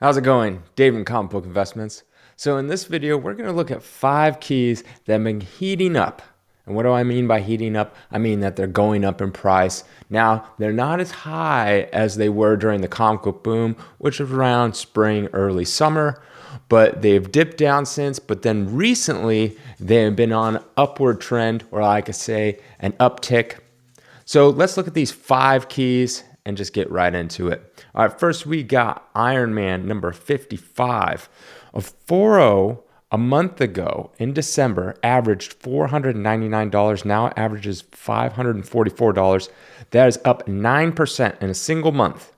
How's it going? Dave from Comic Book Investments. So in this video, we're going to look at 5 keys that have been heating up. And what do I mean by heating up? I mean that they're going up in price. Now, they're not as high as they were during the comic book boom, which was around spring, early summer, but they've dipped down since. But then recently, they've been on an upward trend, or like I say, an uptick. So let's look at these 5 keys and just get right into it. All right, first we got Iron Man number 55. A 4.0 a month ago in December averaged $499. Now it averages $544. That is up 9% in a single month.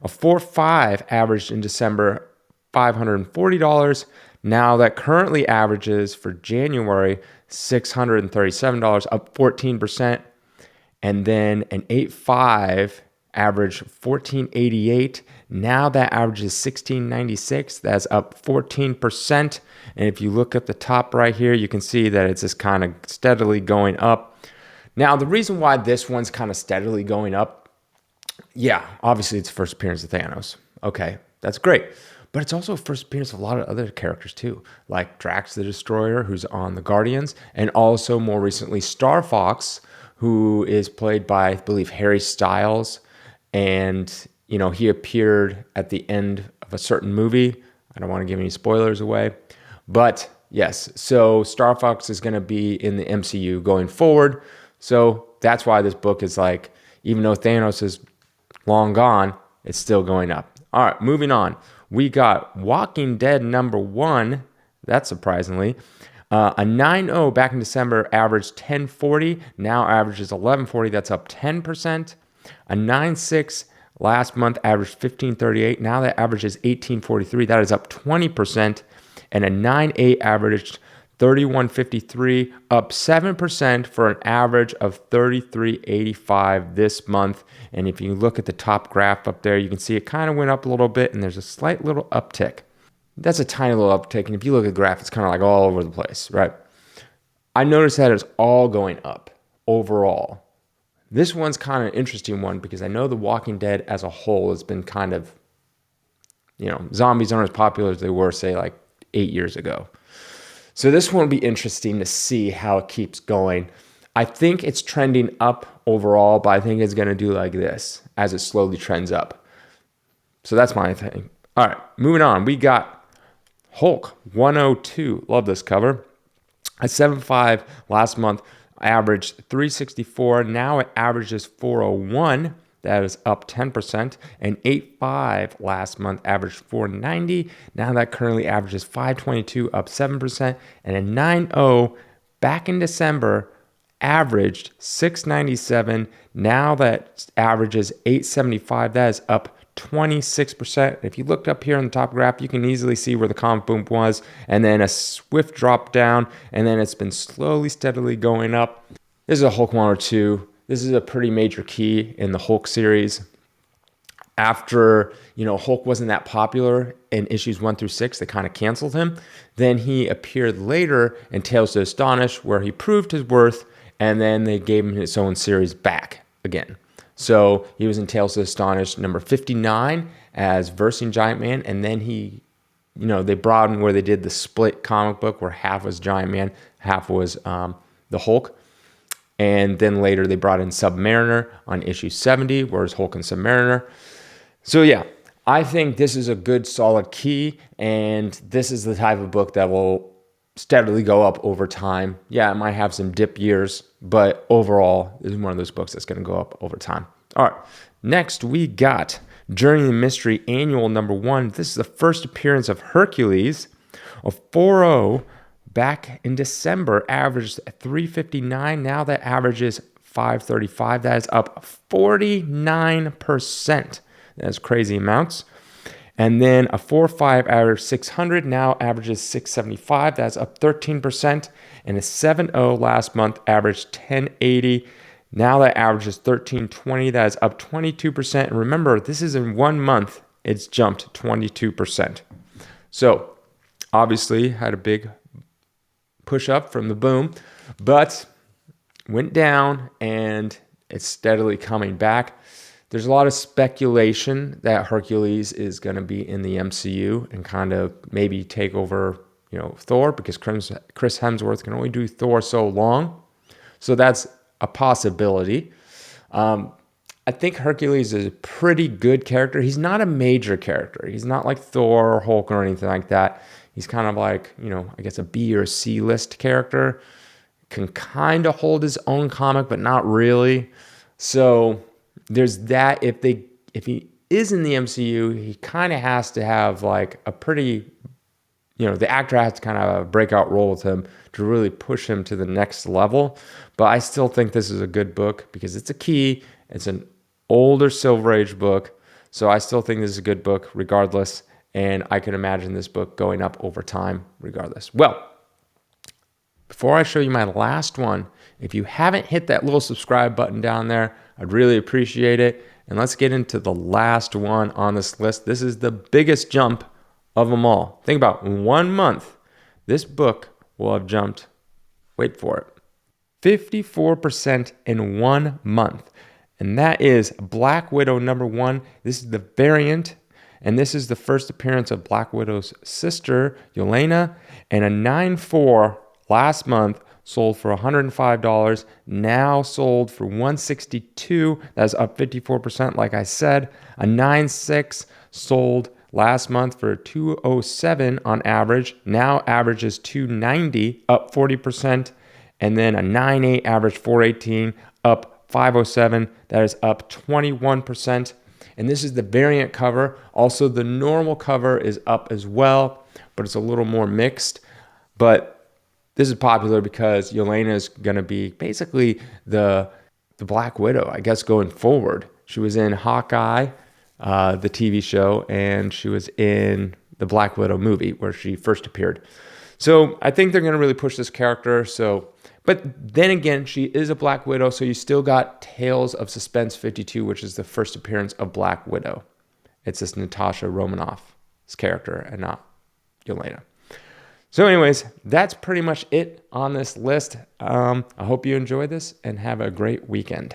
A 4.5 averaged in December $540. Now that currently averages for January $637, up 14%. And then an 8.5 average $1488. Now that averages $1696. That's up 14%. And if you look at the top right here, you can see that it's just kind of steadily going up. Now, the reason why this one's kind of steadily going up, yeah, obviously it's first appearance of Thanos. Okay, that's great. But it's also a first appearance of a lot of other characters too, like Drax the Destroyer, who's on the Guardians, and also more recently Star Fox, who is played by, I believe, Harry Styles. And, you know, he appeared at the end of a certain movie. I don't want to give any spoilers away. But yes, so Star Fox is going to be in the MCU going forward. So that's why this book is like, even though Thanos is long gone, it's still going up. All right, moving on. We got Walking Dead number 1. That's surprisingly. A 9.0 back in December averaged 1040. Now averages 1140. That's up 10%. A 9.6 last month averaged 1538. Now that averages 1843. That is up 20%. And a 9.8 averaged 3153, up 7% for an average of 3385 this month. And if you look at the top graph up there, you can see it kind of went up a little bit and there's a slight little uptick. That's a tiny little uptick. And if you look at the graph, it's kind of like all over the place, right? I noticed that it's all going up overall. This one's kind of an interesting one because I know The Walking Dead as a whole has been kind of, zombies aren't as popular as they were, say, like 8 years ago. So this one will be interesting to see how it keeps going. I think it's trending up overall, but I think it's going to do like this as it slowly trends up. So that's my thing. All right, moving on. We got Hulk 102. Love this cover. A 7.5 last month averaged 364. Now it averages 401. That is up 10%. An 8.5 last month averaged 490. Now that currently averages 522, up 7%. And a 9.0 back in December averaged 697. Now that averages 875. That is up 26%. If you looked up here on the top graph, you can easily see where the comic boom was, and then a swift drop down, and then it's been slowly, steadily going up. This is a Hulk 102. This is a pretty major key in the Hulk series. After, Hulk wasn't that popular in issues 1 through 6, they kind of canceled him. Then he appeared later in Tales to Astonish, where he proved his worth, and then they gave him his own series back again. So he was in Tales to Astonish number 59 as Versing Giant Man, and then they brought him where they did the split comic book where half was Giant Man, half was the Hulk. And then later they brought in Submariner on issue 70, whereas Hulk and Submariner. So yeah, I think this is a good solid key, and this is the type of book that will steadily go up over time. Yeah, it might have some dip years, but overall, this is one of those books that's going to go up over time. All right, next we got Journey the Mystery Annual number 1. This is the first appearance of Hercules, a 4.0. Back in December, averaged 359. Now that averages 535. That is up 49%. That's crazy amounts. And then a 4.5 average 600. Now averages 675. That's up 13%. And a 7.0 last month averaged 1080. Now that averages 1320. That is up 22%. And remember, this is in 1 month. It's jumped 22%. So obviously had a big push up from the boom, but went down and it's steadily coming back. There's a lot of speculation that Hercules is going to be in the MCU and kind of maybe take over, Thor, because Chris Hemsworth can only do Thor so long. So that's a possibility. I think Hercules is a pretty good character. He's not a major character. He's not like Thor or Hulk or anything like that. He's kind of like, I guess a B or C list character. Can kind of hold his own comic, but not really. So there's that. If he is in the MCU, he kind of has to have like a pretty, the actor has to kind of break out role with him to really push him to the next level. But I still think this is a good book because it's a key. It's an older Silver Age book. So I still think this is a good book regardless. And I can imagine this book going up over time regardless. Well, before I show you my last one, if you haven't hit that little subscribe button down there, I'd really appreciate it. And let's get into the last one on this list. This is the biggest jump of them all. Think about 1 month. This book will have jumped, wait for it, 54% in 1 month. And that is Black Widow #1. This is the variant, and this is the first appearance of Black Widow's sister, Yelena, and a 9.4 last month sold for $105, now sold for $162. That's up 54%, like I said. A 9.6 sold last month for $207 on average, now averages $290, up 40%. And then a 9.8 average $418, up $507. That is up 21%. And this is the variant cover. Also, the normal cover is up as well, but it's a little more mixed. But this is popular because Yelena is going to be basically the Black Widow, I guess, going forward. She was in Hawkeye, the TV show, and she was in the Black Widow movie where she first appeared. So I think they're going to really push this character. But then again, she is a Black Widow, so you still got Tales of Suspense 52, which is the first appearance of Black Widow. It's this Natasha Romanoff's character and not Yelena. So anyways, that's pretty much it on this list. I hope you enjoy this and have a great weekend.